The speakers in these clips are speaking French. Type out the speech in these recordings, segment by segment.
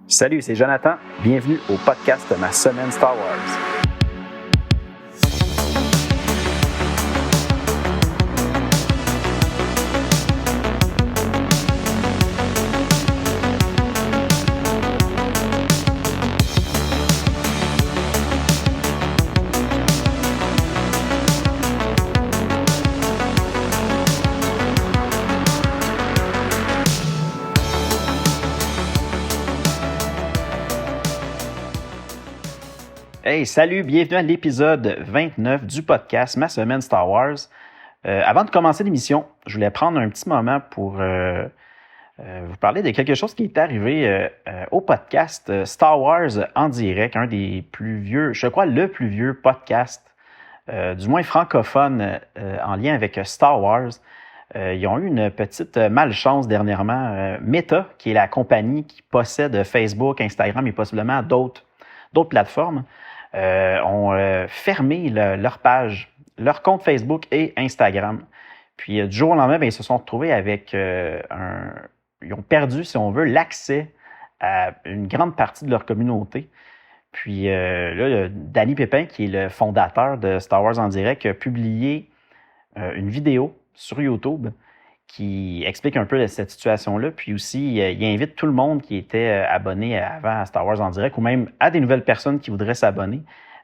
Salut, c'est Jonathan. Bienvenue au podcast de ma semaine Star Wars. Hey, salut, bienvenue à l'épisode 29 du podcast Ma semaine Star Wars. Avant de commencer l'émission, je voulais prendre un petit moment pour vous parler de quelque chose qui est arrivé au podcast Star Wars en direct, un des plus vieux, je crois le plus vieux podcast, du moins francophone, en lien avec Star Wars. Ils ont eu une petite malchance dernièrement. Meta, qui est la compagnie qui possède Facebook, Instagram et possiblement d'autres plateformes, ont fermé leur page, leur compte Facebook et Instagram. Puis du jour au lendemain, ils se sont retrouvés avec ils ont perdu, si on veut, l'accès à une grande partie de leur communauté. Puis là, Danny Pépin, qui est le fondateur de Star Wars en direct, a publié une vidéo sur YouTube qui explique un peu cette situation-là. Puis aussi, il invite tout le monde qui était abonné avant à Star Wars en direct ou même à des nouvelles personnes qui voudraient s'abonner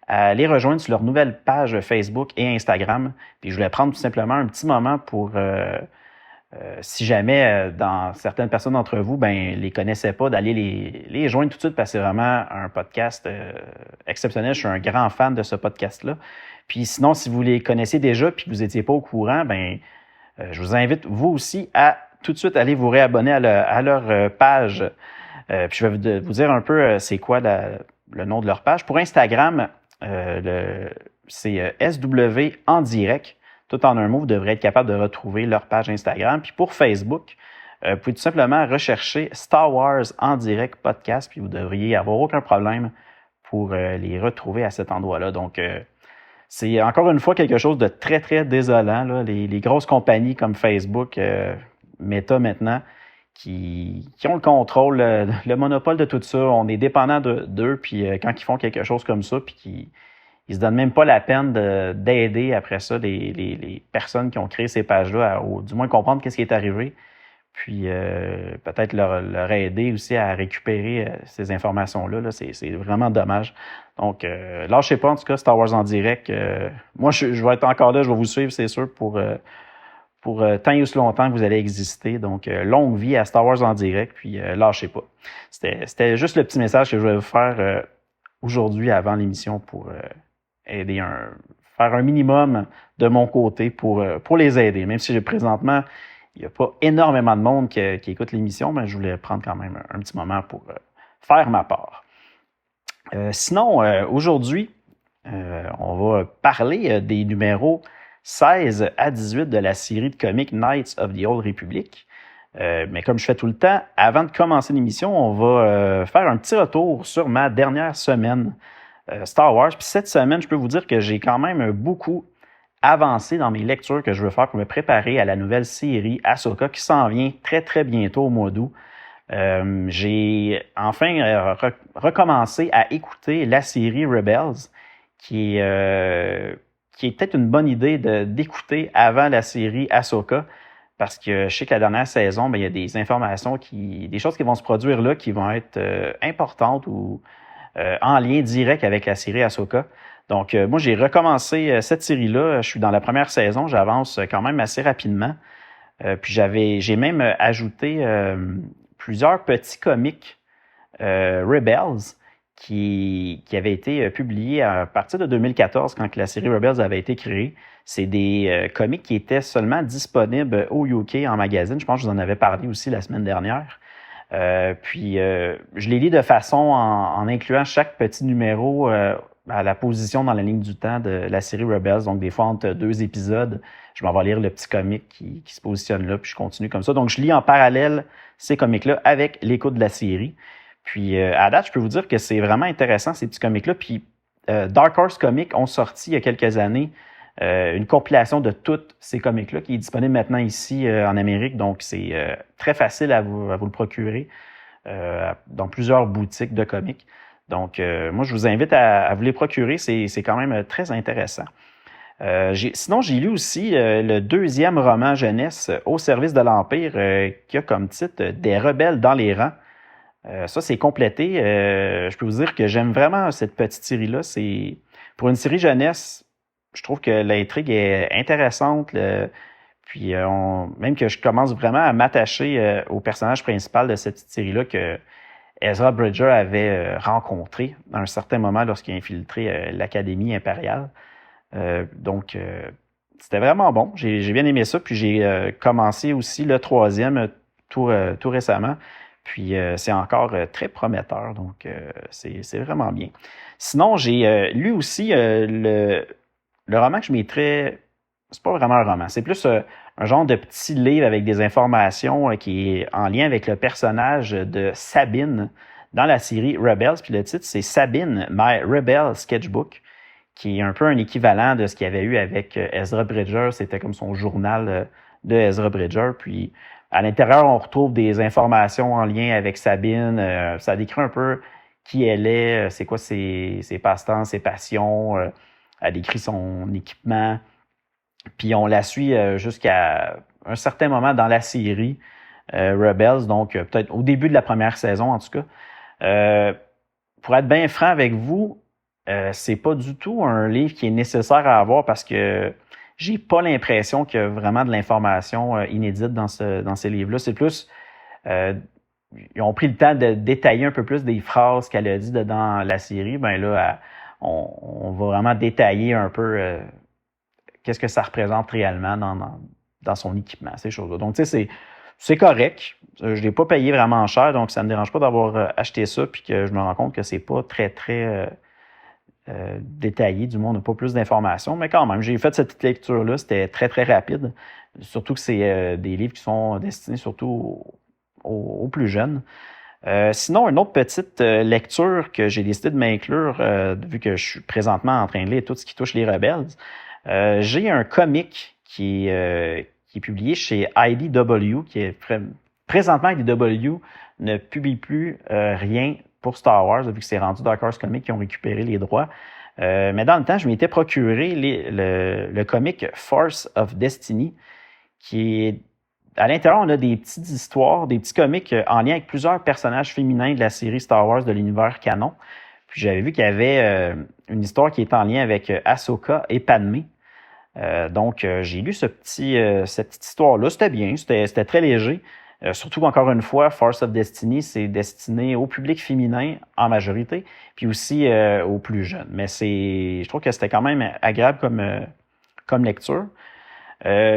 à les rejoindre sur leur nouvelle page Facebook et Instagram. Puis je voulais prendre tout simplement un petit moment pour, si jamais dans certaines personnes d'entre vous, les connaissaient pas, d'aller les joindre tout de suite parce que c'est vraiment un podcast exceptionnel. Je suis un grand fan de ce podcast-là. Puis sinon, si vous les connaissez déjà puis que vous n'étiez pas au courant, je vous invite, vous aussi, à tout de suite aller vous réabonner à leur page. Puis je vais vous dire un peu c'est quoi le nom de leur page. Pour Instagram, c'est SW en direct. Tout en un mot, vous devrez être capable de retrouver leur page Instagram. Puis pour Facebook, vous pouvez tout simplement rechercher Star Wars en direct podcast, puis vous devriez avoir aucun problème pour les retrouver à cet endroit-là. Donc, c'est encore une fois quelque chose de très, très désolant, là. Les grosses compagnies comme Facebook, Meta maintenant, qui ont le contrôle, le monopole de tout ça. On est dépendant d'eux, puis quand ils font quelque chose comme ça, puis qu'ils ne se donnent même pas la peine d'aider après ça les personnes qui ont créé ces pages-là, ou du moins comprendre qu'est-ce qui est arrivé, puis peut-être leur aider aussi à récupérer ces informations-là. Là. C'est vraiment dommage. Donc, lâchez pas, en tout cas, Star Wars en direct. Moi, je vais être encore là, je vais vous suivre, c'est sûr, pour tant et aussi longtemps que vous allez exister. Donc, longue vie à Star Wars en direct, puis lâchez pas. C'était juste le petit message que je voulais vous faire aujourd'hui avant l'émission pour aider faire un minimum de mon côté pour les aider. Même si présentement, il n'y a pas énormément de monde qui écoute l'émission, mais je voulais prendre quand même un petit moment pour faire ma part. Sinon, aujourd'hui, on va parler des numéros 16 à 18 de la série de comics Knights of the Old Republic. Mais comme je fais tout le temps, avant de commencer l'émission, on va faire un petit retour sur ma dernière semaine Star Wars. Puis cette semaine, je peux vous dire que j'ai quand même beaucoup avancé dans mes lectures que je veux faire pour me préparer à la nouvelle série Ahsoka qui s'en vient très, très bientôt au mois d'août. J'ai enfin recommencé à écouter la série Rebels, qui est peut-être une bonne idée d'écouter avant la série Ahsoka, parce que je sais que la dernière saison, il y a des informations, des choses qui vont se produire là qui vont être importantes ou en lien direct avec la série Ahsoka. Donc, moi, j'ai recommencé cette série-là. Je suis dans la première saison, j'avance quand même assez rapidement. Puis j'ai même ajouté plusieurs petits comics Rebels qui avaient été publiés à partir de 2014, quand la série Rebels avait été créée. C'est des comics qui étaient seulement disponibles au UK en magazine. Je pense que je vous en avais parlé aussi la semaine dernière. Puis, je les lis de façon en incluant chaque petit numéro à la position dans la ligne du temps de la série Rebels. Donc, des fois, entre 2 épisodes, je m'en vais lire le petit comic qui se positionne là, puis je continue comme ça. Donc, je lis en parallèle ces comics-là avec l'écoute de la série. Puis, à date, je peux vous dire que c'est vraiment intéressant, ces petits comics-là. Puis, Dark Horse Comics ont sorti il y a quelques années une compilation de tous ces comics-là qui est disponible maintenant ici en Amérique. Donc, c'est très facile à vous le procurer. dans plusieurs boutiques de comics. Donc, moi, je vous invite à vous les procurer. C'est quand même très intéressant. Sinon, j'ai lu aussi le deuxième roman jeunesse au service de l'Empire qui a comme titre « Des rebelles dans les rangs ». Ça, c'est complété. Je peux vous dire que j'aime vraiment cette petite série-là. Pour une série jeunesse, je trouve que l'intrigue est intéressante. Puis même que je commence vraiment à m'attacher au personnage principal de cette petite série-là que Ezra Bridger avait rencontré à un certain moment lorsqu'il a infiltré l'Académie impériale. Donc, c'était vraiment bon. J'ai bien aimé ça. Puis j'ai commencé aussi le troisième tout récemment. Puis c'est encore très prometteur, donc c'est vraiment bien. Sinon, j'ai lu aussi le roman que je mettrais. C'est pas vraiment un roman, c'est plus un genre de petit livre avec des informations qui est en lien avec le personnage de Sabine dans la série Rebels. Puis le titre, c'est Sabine, My Rebel Sketchbook, qui est un peu un équivalent de ce qu'il y avait eu avec Ezra Bridger. C'était comme son journal de Ezra Bridger. Puis à l'intérieur, on retrouve des informations en lien avec Sabine. Ça décrit un peu qui elle est, c'est quoi ses passe-temps, ses passions. Elle décrit son équipement. Puis on la suit jusqu'à un certain moment dans la série Rebels, donc peut-être au début de la première saison en tout cas. Pour être bien franc avec vous, c'est pas du tout un livre qui est nécessaire à avoir parce que j'ai pas l'impression qu'il y a vraiment de l'information inédite dans ces livres-là. C'est plus, ils ont pris le temps de détailler un peu plus des phrases qu'elle a dit dans la série. Ben là, on va vraiment détailler un peu qu'est-ce que ça représente réellement dans son équipement, ces choses-là. Donc, tu sais, c'est correct. Je l'ai pas payé vraiment cher, donc ça me dérange pas d'avoir acheté ça puis que je me rends compte que c'est pas très, très détaillé, du moins on n'a pas plus d'informations, mais quand même, j'ai fait cette petite lecture-là, c'était très, très rapide, surtout que c'est des livres qui sont destinés surtout aux plus jeunes. Sinon, une autre petite lecture que j'ai décidé de m'inclure, vu que je suis présentement en train de lire tout ce qui touche les rebelles, j'ai un comic qui est publié chez IDW, qui est présentement IDW ne publie plus rien pour Star Wars, vu que c'est rendu Dark Horse Comics qui ont récupéré les droits. Mais dans le temps, je m'étais procuré le comic Force of Destiny, qui est à l'intérieur, on a des petites histoires, des petits comics en lien avec plusieurs personnages féminins de la série Star Wars de l'univers canon. Puis j'avais vu qu'il y avait une histoire qui est en lien avec Ahsoka et Padmé. Donc j'ai lu cette petite histoire-là. C'était bien, c'était très léger. Surtout qu'encore une fois, Force of Destiny, c'est destiné au public féminin en majorité, puis aussi aux plus jeunes. Mais je trouve que c'était quand même agréable comme lecture.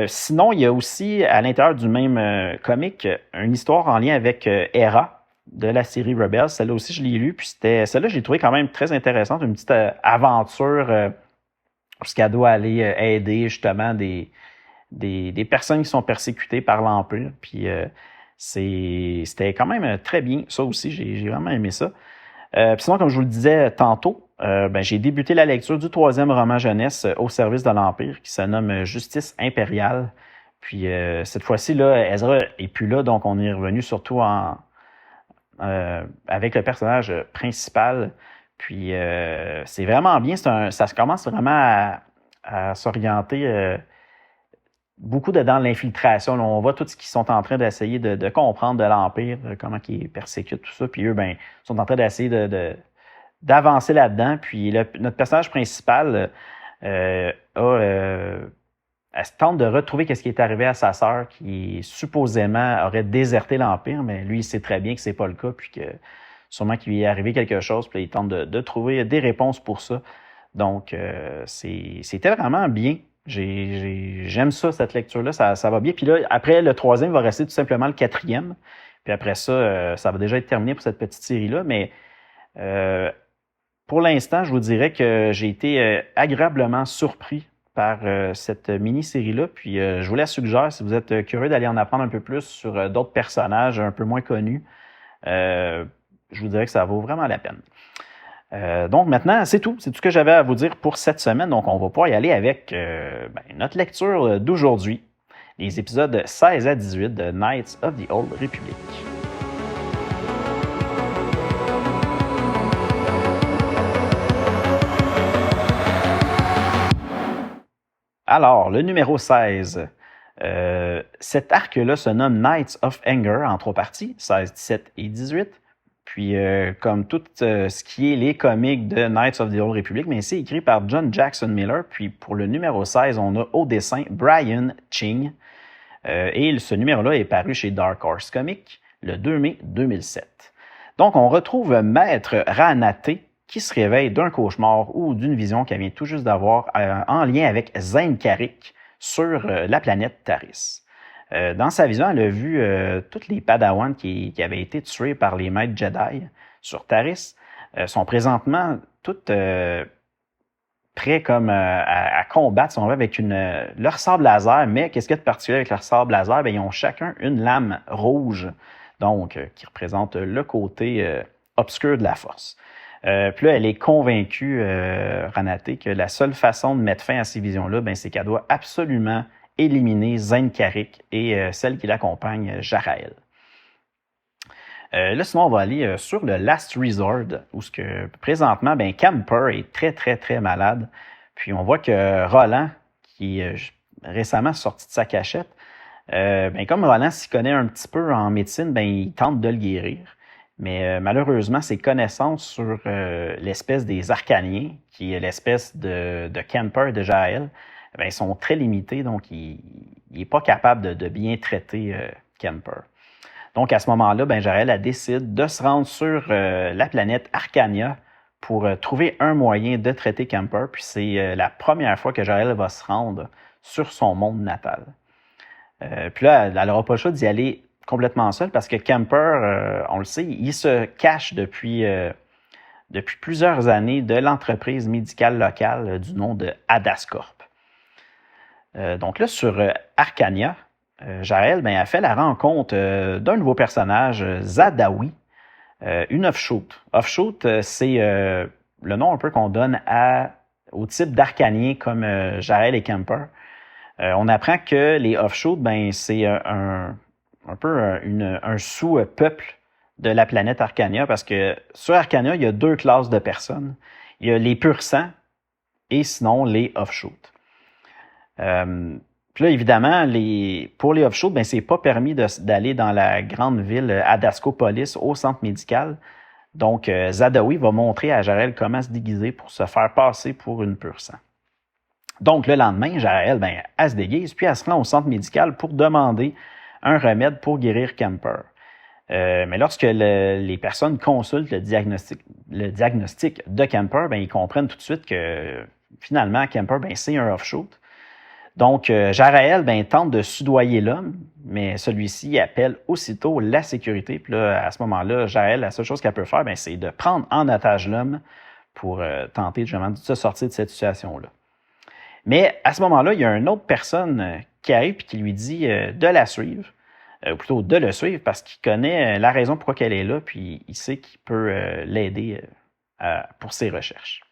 Sinon, il y a aussi, à l'intérieur du même comic, une histoire en lien avec Hera de la série Rebels. Celle-là aussi, je l'ai lue, puis celle-là, je l'ai trouvée quand même très intéressante, une petite aventure parce qu'elle doit aller aider justement des personnes qui sont persécutées par l'Empire. Puis c'était quand même très bien, ça aussi, j'ai vraiment aimé ça. Puis sinon, comme je vous le disais tantôt, j'ai débuté la lecture du troisième roman jeunesse au service de l'Empire qui se nomme Justice impériale. Puis cette fois-ci, là, Ezra est plus là, donc on est revenu surtout avec le personnage principal. Puis c'est vraiment bien, ça commence vraiment à s'orienter beaucoup dans l'infiltration. Là, on voit tout ce qu'ils sont en train d'essayer de comprendre de l'Empire, comment ils persécutent tout ça. Puis eux, sont en train d'essayer d'avancer là-dedans. Puis notre personnage principal elle tente de retrouver ce qui est arrivé à sa sœur qui supposément aurait déserté l'Empire, mais lui, il sait très bien que c'est pas le cas, puis que sûrement qu'il lui est arrivé quelque chose, puis il tente de trouver des réponses pour ça. Donc, c'était vraiment bien. J'aime ça, cette lecture-là, ça va bien. Puis là, après, le troisième va rester tout simplement le quatrième. Puis après ça, ça va déjà être terminé pour cette petite série-là. Mais pour l'instant, je vous dirais que j'ai été agréablement surpris par cette mini-série-là. Puis je vous la suggère, si vous êtes curieux d'aller en apprendre un peu plus sur d'autres personnages un peu moins connus, je vous dirais que ça vaut vraiment la peine. Donc maintenant, c'est tout. C'est tout ce que j'avais à vous dire pour cette semaine. Donc on va pouvoir y aller avec notre lecture d'aujourd'hui, les épisodes 16 à 18 de Knights of the Old Republic. Alors, le numéro 16. Cet arc-là se nomme Knights of Anger en 3 parties, 16, 17 et 18. Puis, comme tout ce qui est les comics de Knights of the Old Republic, mais c'est écrit par John Jackson Miller. Puis, pour le numéro 16, on a au dessin Brian Ching. Et ce numéro-là est paru chez Dark Horse Comics le 2 mai 2007. Donc, on retrouve Maître Ranate qui se réveille d'un cauchemar ou d'une vision qu'elle vient tout juste d'avoir en lien avec Zane Carrick sur la planète Taris. Dans sa vision, elle a vu toutes les Padawans qui avaient été tués par les maîtres Jedi sur Taris sont présentement toutes prêts comme à combattre, si on veut, avec leur sabre laser. Mais qu'est-ce qu'il y a de particulier avec leur sabre laser? Bien, ils ont chacun une lame rouge, donc qui représente le côté obscur de la force. Puis là, elle est convaincue, Ranate, que la seule façon de mettre fin à ces visions-là, ben, c'est qu'elle doit absolument éliminer Zane Carrick et celle qui l'accompagne, Jarael. Là, sinon, on va aller sur le Last Resort, où présentement, ben, Camper est très, très, très malade. Puis on voit que Roland, qui est récemment sorti de sa cachette, ben, comme Roland s'y connaît un petit peu en médecine, ben, il tente de le guérir. Mais malheureusement, ses connaissances sur l'espèce des Arcaniens, qui est l'espèce de Camper et de Jael, ben, sont très limitées, donc il n'est pas capable de bien traiter Camper. Donc à ce moment-là, ben, Jael elle décide de se rendre sur la planète Arcania pour trouver un moyen de traiter Camper, puis c'est la première fois que Jael va se rendre sur son monde natal. Puis là, elle n'aura pas le choix d'y aller complètement seul parce que Camper, on le sait, il se cache depuis plusieurs années de l'entreprise médicale locale du nom de Adascorp. Donc là, sur Arcania, Jael ben, a fait la rencontre d'un nouveau personnage, Zadawi, une offshoot. Offshoot, c'est le nom un peu qu'on donne au type d'Arcaniens comme Jael et Camper. On apprend que les offshoots, ben, c'est un peu un sous-peuple de la planète Arcania, parce que sur Arcania, il y a 2 classes de personnes. Il y a les pur sang et sinon les offshoots. Puis là, évidemment, pour les offshoots, ben, c'est pas permis d'aller dans la grande ville Adascopolis, au centre médical. Donc, Zadawi va montrer à Jael comment se déguiser pour se faire passer pour une pur sang. Donc, le lendemain, Jael, ben, elle se déguise, puis elle se rend au centre médical pour demander un remède pour guérir Camper. Mais lorsque les personnes consultent le diagnostic de Camper, ben, ils comprennent tout de suite que finalement, Camper, ben, c'est un offshoot. Donc, Jarael ben, tente de soudoyer l'homme, mais celui-ci appelle aussitôt la sécurité. Puis là, à ce moment-là, Jarael, la seule chose qu'elle peut faire, ben, c'est de prendre en otage l'homme pour tenter justement de se sortir de cette situation-là. Mais à ce moment-là, il y a une autre personne qui arrive et qui lui dit de la suivre, ou plutôt de le suivre parce qu'il connaît la raison pourquoi elle est là, puis il sait qu'il peut l'aider pour ses recherches.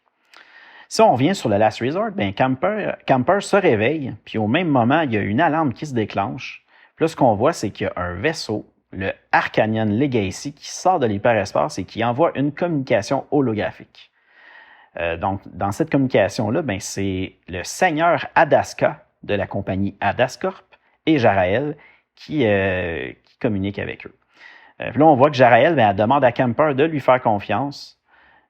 Si on revient sur le Last Resort, ben Camper se réveille, puis au même moment, il y a une alarme qui se déclenche. Puis là, ce qu'on voit, c'est qu'il y a un vaisseau, le Arcanian Legacy, qui sort de l'hyperespace et qui envoie une communication holographique. Donc, dans cette communication-là, ben, c'est le seigneur Adaska de la compagnie Adascorp et Jarael qui communiquent avec eux. Puis là, on voit que Jarael, ben, elle demande à Camper de lui faire confiance.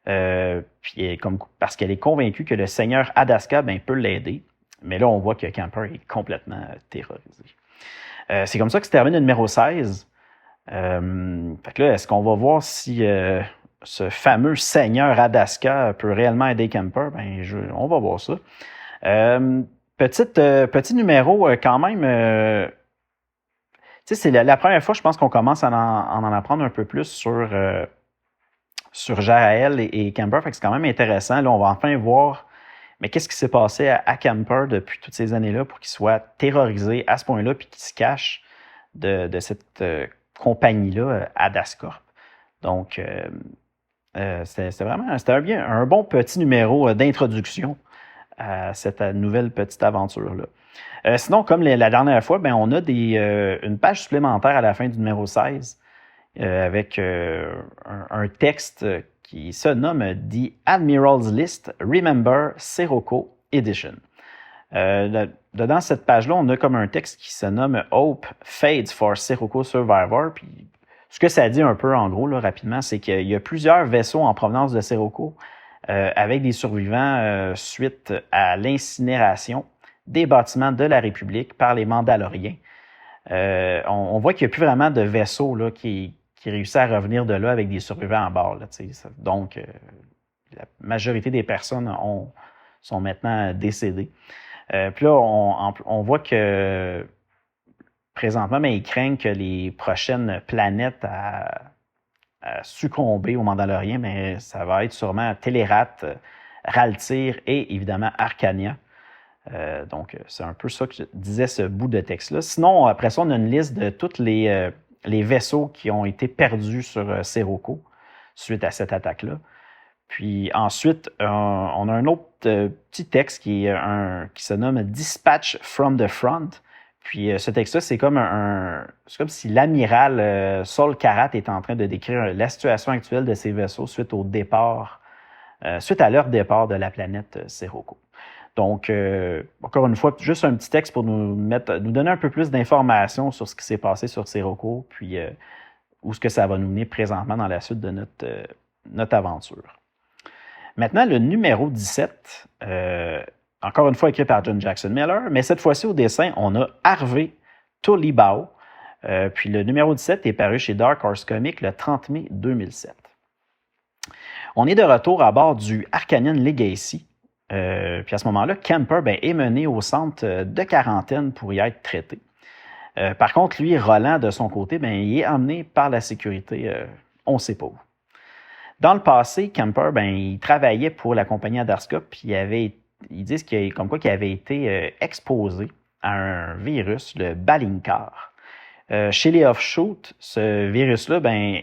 Puis parce qu'elle est convaincue que le seigneur Adaska ben, peut l'aider. Mais là, on voit que Camper est complètement terrorisé. C'est comme ça que se termine le numéro 16. Fait que là, est-ce qu'on va voir si ce fameux seigneur Adaska peut réellement aider Camper? Ben, on va voir ça. Petit numéro quand même. Tu sais, c'est la première fois, je pense qu'on commence à en apprendre un peu plus sur Jarael et Camper, fait que c'est quand même intéressant. Là, on va enfin voir, mais qu'est-ce qui s'est passé à Camper depuis toutes ces années-là pour qu'il soit terrorisé à ce point-là puis qu'il se cache de cette compagnie-là, Adascorp. Donc, c'était un bon petit numéro d'introduction à cette nouvelle petite aventure-là. Sinon, comme la dernière fois, ben, on a une page supplémentaire à la fin du numéro 16 avec un texte qui se nomme The Admiral's List Remember Sirocco Edition. Dedans cette page-là, on a comme un texte qui se nomme Hope Fades for Sirocco Survivor. Puis, ce que ça dit un peu, en gros, là, rapidement, c'est qu'il y a plusieurs vaisseaux en provenance de Sirocco avec des survivants suite à l'incinération des bâtiments de la République par les Mandaloriens. On voit qu'il n'y a plus vraiment de vaisseaux là, qui réussissent à revenir de là avec des survivants à bord. Là, donc, la majorité des personnes sont maintenant décédées. Puis là, on voit que présentement, ils craignent que les prochaines planètes à succomber aux Mandaloriens, mais ça va être sûrement Télérat, Raltyr et évidemment Arcania. Donc, c'est un peu ça que disait ce bout de texte-là. Sinon, après ça, on a une liste de tous les vaisseaux qui ont été perdus sur Sirocco suite à cette attaque-là. Puis ensuite, on a un autre petit texte qui se nomme Dispatch from the Front. Puis ce texte-là, c'est comme si l'amiral Sol Karat est en train de décrire la situation actuelle de ces vaisseaux suite à leur départ de la planète Sirocco. Donc, encore une fois, juste un petit texte pour nous donner un peu plus d'informations sur ce qui s'est passé sur Sirocco, puis où ce que ça va nous mener présentement dans la suite de notre aventure. Maintenant, le numéro 17, encore une fois écrit par John Jackson Miller, mais cette fois-ci au dessin, on a Harvey Tolibao. Puis le numéro 17 est paru chez Dark Horse Comics le 30 mai 2007. On est de retour à bord du Arcanian Legacy. Puis à ce moment-là, Kemper est mené au centre de quarantaine pour y être traité. Par contre, lui, Roland, de son côté, il est emmené par la sécurité, on ne sait pas où. Dans le passé, Kemper, il travaillait pour la compagnie Adaska, puis ils disent qu'il avait été exposé à un virus, le Balinkar. Chez les Offshoot, ce virus-là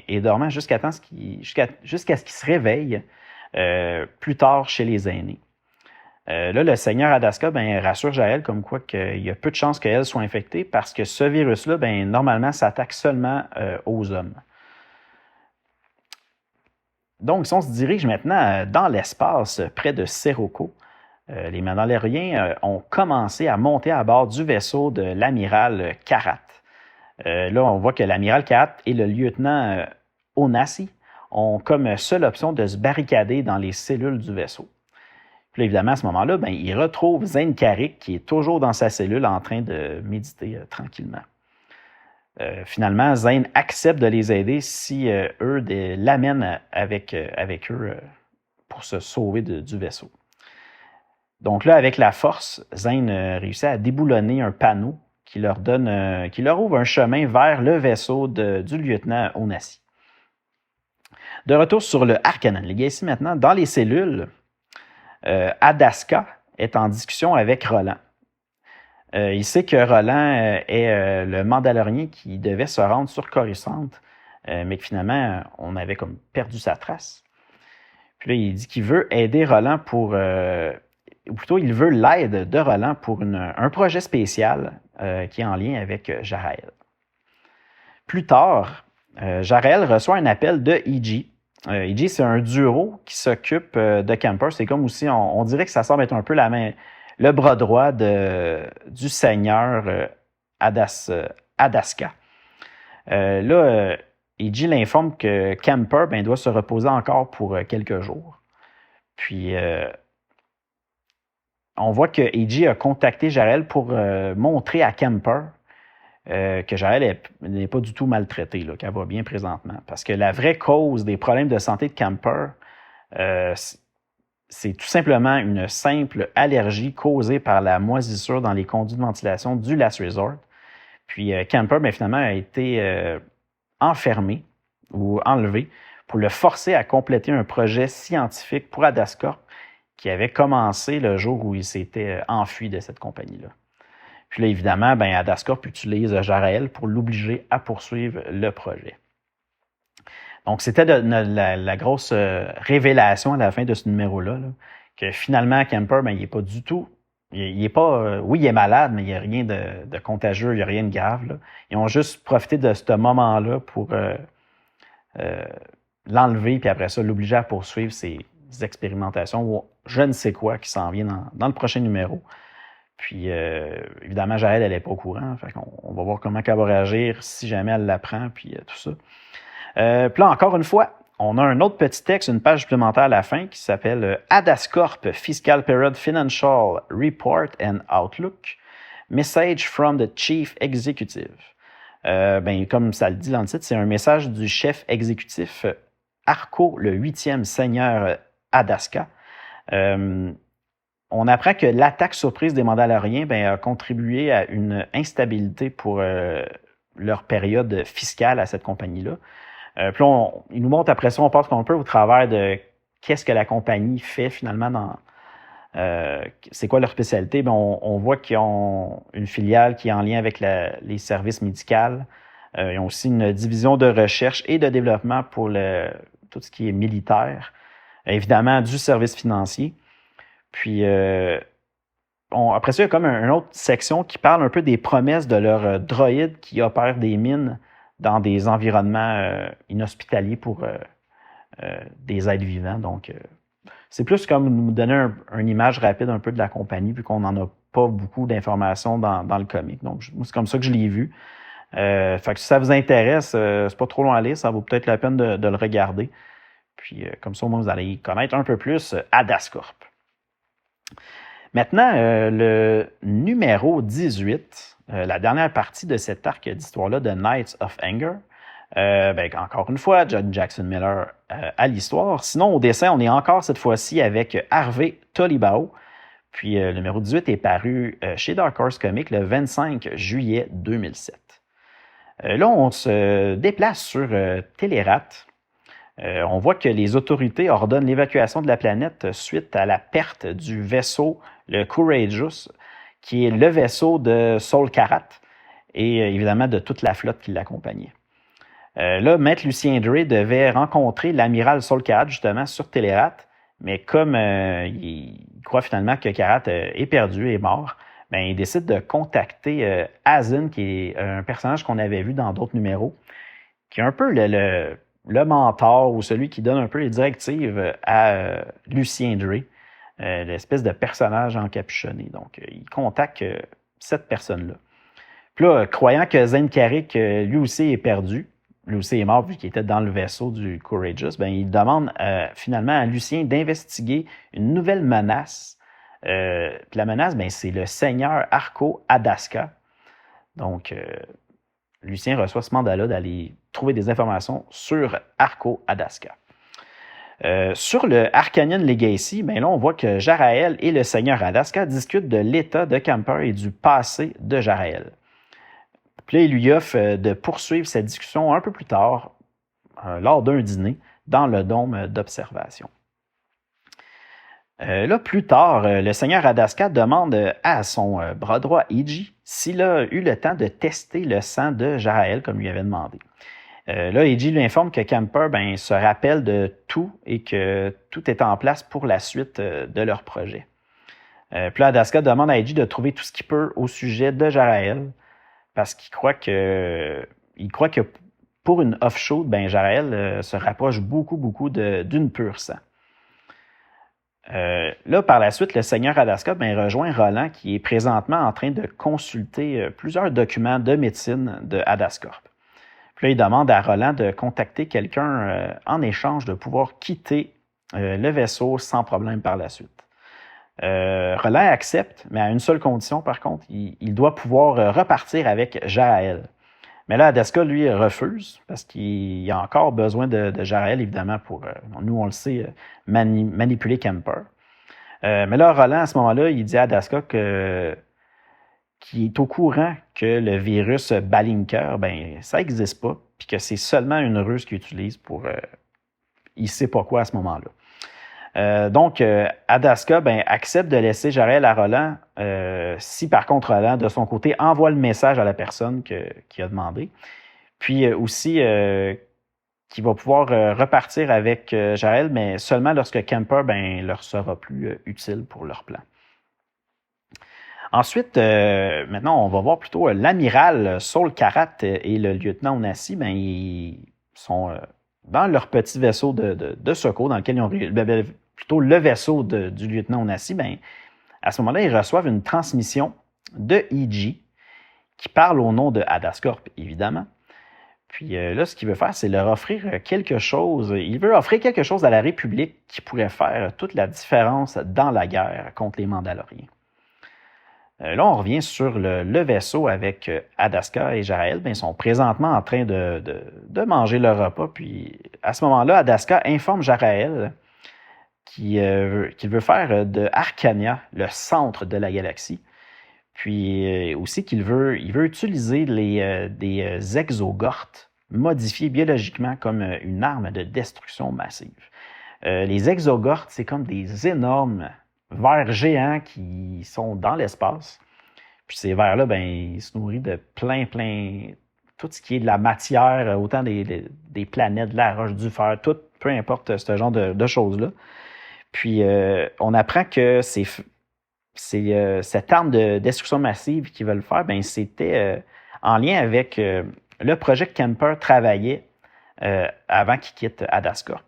est dormant jusqu'à ce qu'il se réveille plus tard chez les aînés. Là, le seigneur Adaska rassure Jaël comme quoi qu'il y a peu de chances qu'elle soit infectée parce que ce virus-là, normalement, s'attaque seulement aux hommes. Donc, si on se dirige maintenant dans l'espace près de Sirocco, les Mandaloriens ont commencé à monter à bord du vaisseau de l'amiral Karat. Là, on voit que l'amiral Karat et le lieutenant Onasi ont comme seule option de se barricader dans les cellules du vaisseau. Puis là, évidemment, à ce moment-là, ils retrouvent Zane Carrick qui est toujours dans sa cellule en train de méditer tranquillement. Finalement, Zane accepte de les aider si eux l'amènent avec eux pour se sauver du vaisseau. Donc là, avec la force, Zane réussit à déboulonner un panneau qui leur ouvre un chemin vers le vaisseau du lieutenant Onasi. De retour sur le Arcanian Legacy maintenant, dans les cellules, Adaska est en discussion avec Roland. Il sait que Roland est le Mandalorien qui devait se rendre sur Coruscant, mais que finalement, on avait comme perdu sa trace. Puis là, il dit qu'il veut aider Roland ou plutôt, il veut l'aide de Roland pour un projet spécial qui est en lien avec Jarael. Plus tard, Jarael reçoit un appel de E.G. E.G., c'est un duo qui s'occupe de Kemper. C'est comme aussi, on dirait que ça semble être un peu le bras droit du seigneur Adaska. Là, E.G. l'informe que Kemper doit se reposer encore pour quelques jours. Puis, on voit que E.G. a contacté Jarael pour montrer à Kemper que Jaël n'est pas du tout maltraitée, qu'elle va bien présentement. Parce que la vraie cause des problèmes de santé de Kemper, c'est tout simplement une simple allergie causée par la moisissure dans les conduits de ventilation du Last Resort. Puis Kemper, finalement, a été enfermé ou enlevé pour le forcer à compléter un projet scientifique pour Adascorp qui avait commencé le jour où il s'était enfui de cette compagnie-là. Puis là, évidemment, Adascorp utilise Jarael pour l'obliger à poursuivre le projet. Donc, c'était la grosse révélation à la fin de ce numéro-là, que finalement, Kemper, il n'est pas du tout... Il est pas... oui, il est malade, mais il n'y a rien de contagieux, il n'y a rien de grave. Là. Ils ont juste profité de ce moment-là pour l'enlever, puis après ça, l'obliger à poursuivre ses expérimentations ou je ne sais quoi qui s'en vient dans le prochain numéro. Puis, évidemment, Jaël, elle n'est pas au courant. Fait qu'on on va voir comment elle va réagir si jamais elle l'apprend, puis tout ça. Puis là, encore une fois, on a un autre petit texte, une page supplémentaire à la fin qui s'appelle Adascorp Fiscal Period Financial Report and Outlook. Message from the Chief Executive. Comme ça le dit dans le titre, c'est un message du chef exécutif Arco, le 8e seigneur Adaska. On apprend que l'attaque surprise des Mandaloriens a contribué à une instabilité pour leur période fiscale à cette compagnie-là. Puis là, il nous montre après ça, on passe un peu au travers de qu'est-ce que la compagnie fait finalement dans... c'est quoi leur spécialité? On voit qu'ils ont une filiale qui est en lien avec les services médicaux. Ils ont aussi une division de recherche et de développement pour tout ce qui est militaire. Évidemment, du service financier. Puis, après ça, il y a comme une autre section qui parle un peu des promesses de leurs droïdes qui opèrent des mines dans des environnements inhospitaliers pour des êtres vivants. Donc, c'est plus comme nous donner une image rapide un peu de la compagnie, vu qu'on n'en a pas beaucoup d'informations dans le comic. Donc, c'est comme ça que je l'ai vu. Fait que si ça vous intéresse, c'est pas trop long à lire, ça vaut peut-être la peine de le regarder. Puis, comme ça, au moins, vous allez connaître un peu plus Adascorp. Maintenant, le numéro 18, la dernière partie de cet arc d'histoire-là de Knights of Anger. Encore une fois, John Jackson Miller à l'histoire. Sinon, au dessin, on est encore cette fois-ci avec Harvey Tolibao. Puis, le numéro 18 est paru chez Dark Horse Comics le 25 juillet 2007. Là, on se déplace sur Télérat. On voit que les autorités ordonnent l'évacuation de la planète suite à la perte du vaisseau, le Courageous, qui est le vaisseau de Saul Karat et évidemment de toute la flotte qui l'accompagnait. Là, Maître Lucien Dray devait rencontrer l'amiral Saul Karat justement sur Télérat, mais comme il croit finalement que Karat est perdu, est mort, il décide de contacter Azin, qui est un personnage qu'on avait vu dans d'autres numéros, qui est un peu le mentor ou celui qui donne un peu les directives à Lucien Dray, l'espèce de personnage encapuchonné. Donc, il contacte cette personne-là. Puis là, croyant que Zane Carrick, lui aussi, est perdu, lui aussi est mort vu qu'il était dans le vaisseau du Courageous, il demande finalement à Lucien d'investiguer une nouvelle menace. Puis la menace, c'est le seigneur Arco Adaska. Donc, Lucien reçoit ce mandat-là d'aller trouver des informations sur Arco Adaska. Sur le Arcanian Legacy, là, on voit que Jarael et le seigneur Adaska discutent de l'état de Kemper et du passé de Jarael. Puis là, il lui offre de poursuivre cette discussion un peu plus tard, lors d'un dîner, dans le dôme d'observation. Là, plus tard, le seigneur Adaska demande à son bras droit, Eiji, s'il a eu le temps de tester le sang de Jarael, comme lui avait demandé. Là, Eiji lui informe que Kemper se rappelle de tout et que tout est en place pour la suite de leur projet. Puis là, Adaska demande à Eiji de trouver tout ce qu'il peut au sujet de Jarael, parce qu'il croit que pour une offshoot, Jarael se rapproche beaucoup d'une pure sang. Là, par la suite, le seigneur Adaska rejoint Roland, qui est présentement en train de consulter plusieurs documents de médecine de Adascorp. Puis là, il demande à Roland de contacter quelqu'un en échange de pouvoir quitter le vaisseau sans problème par la suite. Roland accepte, mais à une seule condition, par contre, il doit pouvoir repartir avec Jarael. Mais là, Adaska, lui, refuse, parce qu'il a encore besoin de Jarael, évidemment, pour, nous, on le sait, manipuler Kemper. Mais là, Roland, à ce moment-là, il dit à Adaska qu'il est au courant que le virus Balinker, ça n'existe pas, puis que c'est seulement une ruse qu'il utilise pour... il ne sait pas quoi à ce moment-là. Donc, Adaska accepte de laisser Jarael à Roland si, par contre, Roland, de son côté, envoie le message à la personne qui a demandé. Puis aussi, qu'il va pouvoir repartir avec Jarael, mais seulement lorsque Kemper leur sera plus utile pour leur plan. Ensuite, maintenant, on va voir plutôt l'amiral Saul Karat et le lieutenant Onassi. Ils sont dans leur petit vaisseau de secours dans lequel ils ont... plutôt le vaisseau du lieutenant Onassi, À ce moment-là, ils reçoivent une transmission de EG qui parle au nom de Adascorp, évidemment. Puis là, ce qu'il veut faire, c'est leur offrir quelque chose. Il veut offrir quelque chose à la République qui pourrait faire toute la différence dans la guerre contre les Mandaloriens. Là, on revient sur le vaisseau avec Adaska et Jarael. Bien, ils sont présentement en train de manger leur repas. Puis à ce moment-là, Adaska informe Jarael qu'il veut faire de Arcania le centre de la galaxie. Puis aussi qu'il veut utiliser des exogortes modifiés biologiquement comme une arme de destruction massive. Les exogortes, c'est comme des énormes vers géants qui sont dans l'espace. Puis ces vers-là, ben, ils se nourrissent de plein, tout ce qui est de la matière, autant des planètes, de la roche, du fer, tout, peu importe ce genre de choses-là. Puis on apprend que cette arme de destruction massive qu'ils veulent faire, ben, c'était en lien avec le projet que Kemper travaillait avant qu'il quitte Adascorp.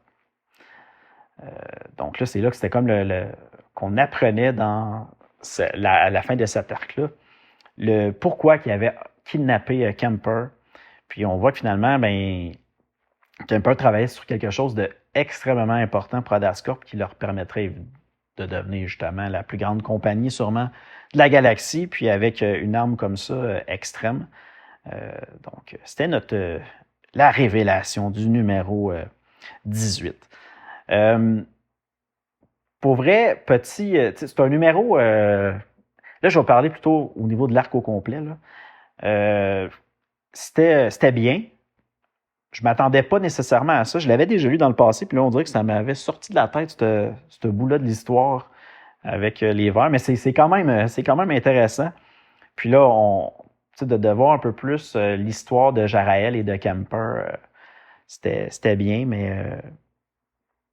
Donc là, c'est là que c'était comme qu'on apprenait à la fin de cet arc-là le pourquoi qu'il avait kidnappé Kemper. Puis on voit que finalement, ben, Kemper travaillait sur quelque chose d'extrêmement important pour Adascorp qui leur permettrait de devenir justement la plus grande compagnie sûrement de la galaxie, puis avec une arme comme ça extrême. Donc, c'était la révélation du numéro 18. Pour vrai, c'est un numéro... là, je vais parler plutôt au niveau de l'arc au complet. Là. C'était bien. Je ne m'attendais pas nécessairement à ça. Je l'avais déjà lu dans le passé, puis là, on dirait que ça m'avait sorti de la tête, ce bout-là de l'histoire avec les vers. Mais c'est quand même intéressant. Puis là, de voir un peu plus l'histoire de Jarael et de Kemper, c'était bien, mais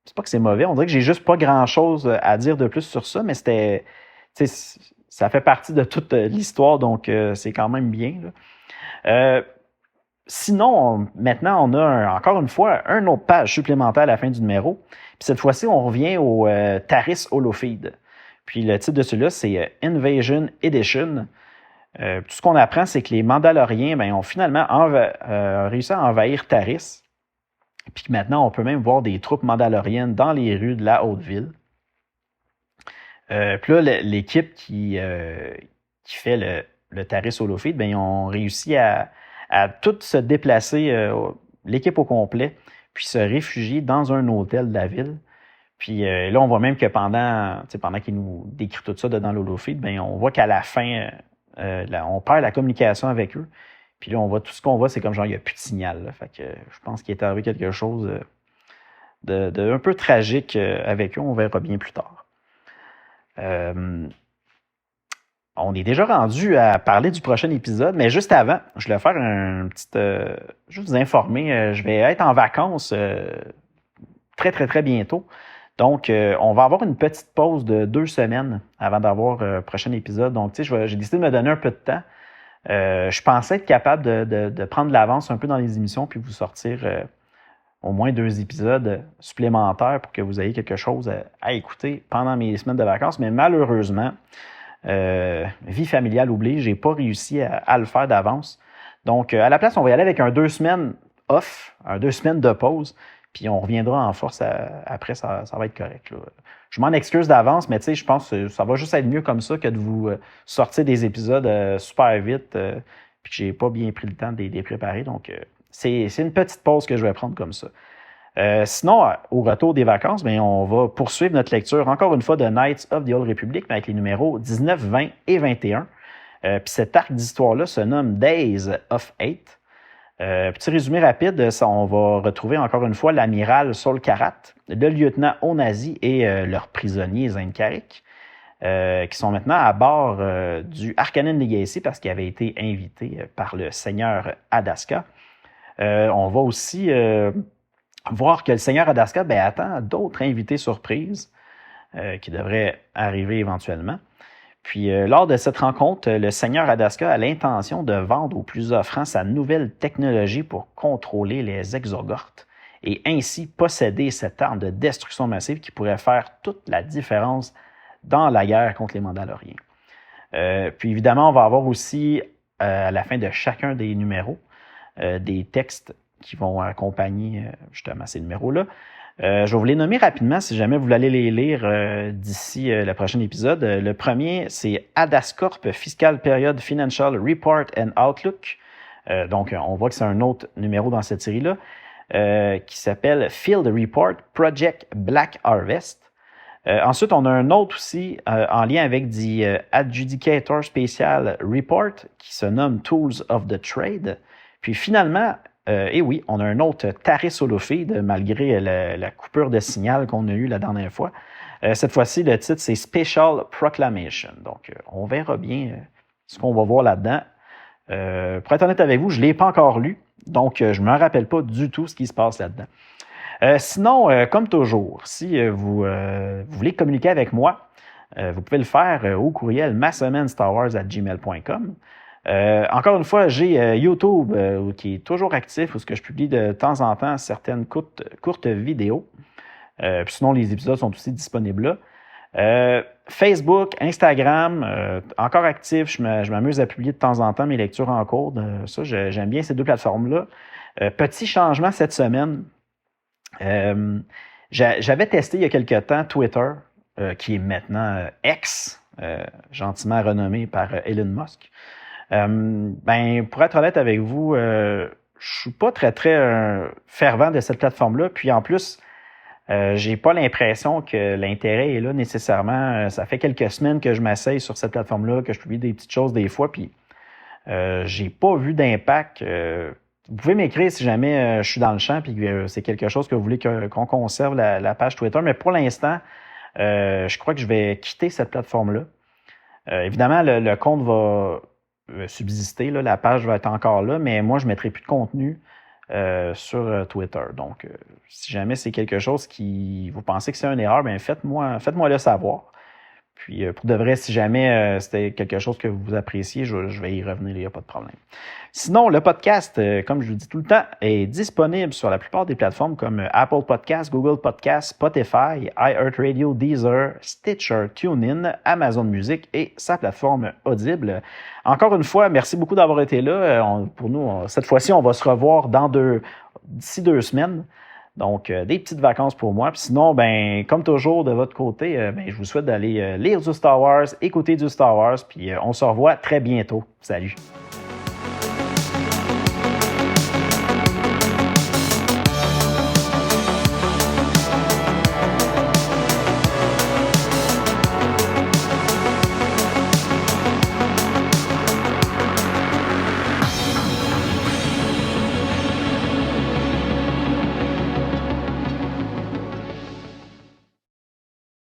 c'est pas que c'est mauvais. On dirait que j'ai juste pas grand-chose à dire de plus sur ça, mais ça fait partie de toute l'histoire, donc c'est quand même bien. Là. Sinon, maintenant, on a encore une fois une autre page supplémentaire à la fin du numéro. Puis cette fois-ci, on revient au Taris Holofeed. Puis le titre de celui-là, c'est Invasion Edition. Tout ce qu'on apprend, c'est que les Mandaloriens ont finalement réussi à envahir Taris. Puis maintenant, on peut même voir des troupes mandaloriennes dans les rues de la Haute-Ville. Puis là, l'équipe qui fait le Taris Holofeed, ils ont réussi à tout se déplacer, l'équipe au complet, puis se réfugier dans un hôtel de la ville. Puis là, on voit même que pendant qu'il nous décrit tout ça dans l'Holofeed, on voit qu'à la fin, on perd la communication avec eux. Puis là, on voit tout ce qu'on voit, c'est comme genre, il n'y a plus de signal. Là. Fait que je pense qu'il est arrivé quelque chose de un peu tragique avec eux. On verra bien plus tard. On est déjà rendu à parler du prochain épisode, mais juste avant, je vais faire juste vous informer, je vais être en vacances très, très, très bientôt. Donc, on va avoir une petite pause de 2 semaines avant d'avoir le prochain épisode. Donc, j'ai décidé de me donner un peu de temps. Je pensais être capable de prendre l'avance un peu dans les émissions puis vous sortir au moins 2 épisodes supplémentaires pour que vous ayez quelque chose à écouter pendant mes semaines de vacances. Mais malheureusement, vie familiale oblige, j'ai pas réussi à le faire d'avance. Donc, à la place, on va y aller avec un 2 semaines off, un 2 semaines de pause, puis on reviendra en force après, ça va être correct. Là. Je m'en excuse d'avance, mais je pense que ça va juste être mieux comme ça que de vous sortir des épisodes super vite, puis que j'ai pas bien pris le temps de les préparer. Donc, c'est une petite pause que je vais prendre comme ça. Sinon, au retour des vacances, on va poursuivre notre lecture, encore une fois, de Knights of the Old Republic, mais avec les numéros 19, 20 et 21. Puis cet arc d'histoire-là se nomme Days of Hate. Petit résumé rapide, on va retrouver encore une fois l'amiral Sol Karat, le lieutenant Onazi et leur prisonnier Zane Carrick, qui sont maintenant à bord du Harkonnen Legacy parce qu'ils avaient été invités par le seigneur Adaska. On va aussi voir que le seigneur Adaska attend d'autres invités surprises qui devraient arriver éventuellement. Puis, lors de cette rencontre, le seigneur Adaska a l'intention de vendre aux plus offrants sa nouvelle technologie pour contrôler les exogortes et ainsi posséder cette arme de destruction massive qui pourrait faire toute la différence dans la guerre contre les Mandaloriens. Puis évidemment, on va avoir aussi, à la fin de chacun des numéros, des textes qui vont accompagner justement ces numéros-là. Je vais vous les nommer rapidement si jamais vous voulez les lire d'ici le prochain épisode. Le premier, c'est Adascorp Fiscal Period Financial Report and Outlook. Donc, on voit que c'est un autre numéro dans cette série-là qui s'appelle Field Report Project Black Harvest. Ensuite, on a un autre aussi en lien avec The Adjudicator Special Report qui se nomme Tools of the Trade. Puis finalement, et oui, on a un autre Taris Holofeed, malgré la coupure de signal qu'on a eue la dernière fois. Cette fois-ci, le titre, c'est Special Proclamation. Donc, on verra bien ce qu'on va voir là-dedans. Pour être honnête avec vous, je ne l'ai pas encore lu, donc je ne me rappelle pas du tout ce qui se passe là-dedans. Sinon, comme toujours, si vous voulez communiquer avec moi, vous pouvez le faire au courriel masemaine-starwars@gmail.com. Encore une fois, j'ai YouTube qui est toujours actif où je publie de temps en temps certaines courtes vidéos. Puis sinon, les épisodes sont aussi disponibles là. Facebook, Instagram, encore actif. Je m'amuse à publier de temps en temps mes lectures en cours. Ça, j'aime bien ces deux plateformes-là. Petit changement cette semaine. J'avais testé il y a quelque temps Twitter, qui est maintenant X, gentiment renommé par Elon Musk. Pour être honnête avec vous, je suis pas très fervent de cette plateforme-là. Puis en plus, j'ai pas l'impression que l'intérêt est là nécessairement. Ça fait quelques semaines que je m'essaye sur cette plateforme-là, que je publie des petites choses des fois, puis j'ai pas vu d'impact. Vous pouvez m'écrire si jamais je suis dans le champ puis que c'est quelque chose que vous voulez qu'on conserve la page Twitter. Mais pour l'instant, je crois que je vais quitter cette plateforme-là. Évidemment, le compte va subsister, là, la page va être encore là, mais moi, je ne mettrai plus de contenu sur Twitter. Donc, si jamais c'est quelque chose qui vous pensez que c'est une erreur, faites-moi le savoir. Puis, pour de vrai, si jamais c'était quelque chose que vous appréciez, je vais y revenir, il n'y a pas de problème. Sinon, le podcast, comme je vous dis tout le temps, est disponible sur la plupart des plateformes comme Apple Podcasts, Google Podcasts, Spotify, iHeartRadio, Deezer, Stitcher, TuneIn, Amazon Music et sa plateforme Audible. Encore une fois, merci beaucoup d'avoir été là. Pour nous, cette fois-ci, on va se revoir d'ici 2 semaines. Donc, des petites vacances pour moi. Puis sinon, comme toujours, de votre côté, je vous souhaite d'aller lire du Star Wars, écouter du Star Wars, puis on se revoit très bientôt. Salut!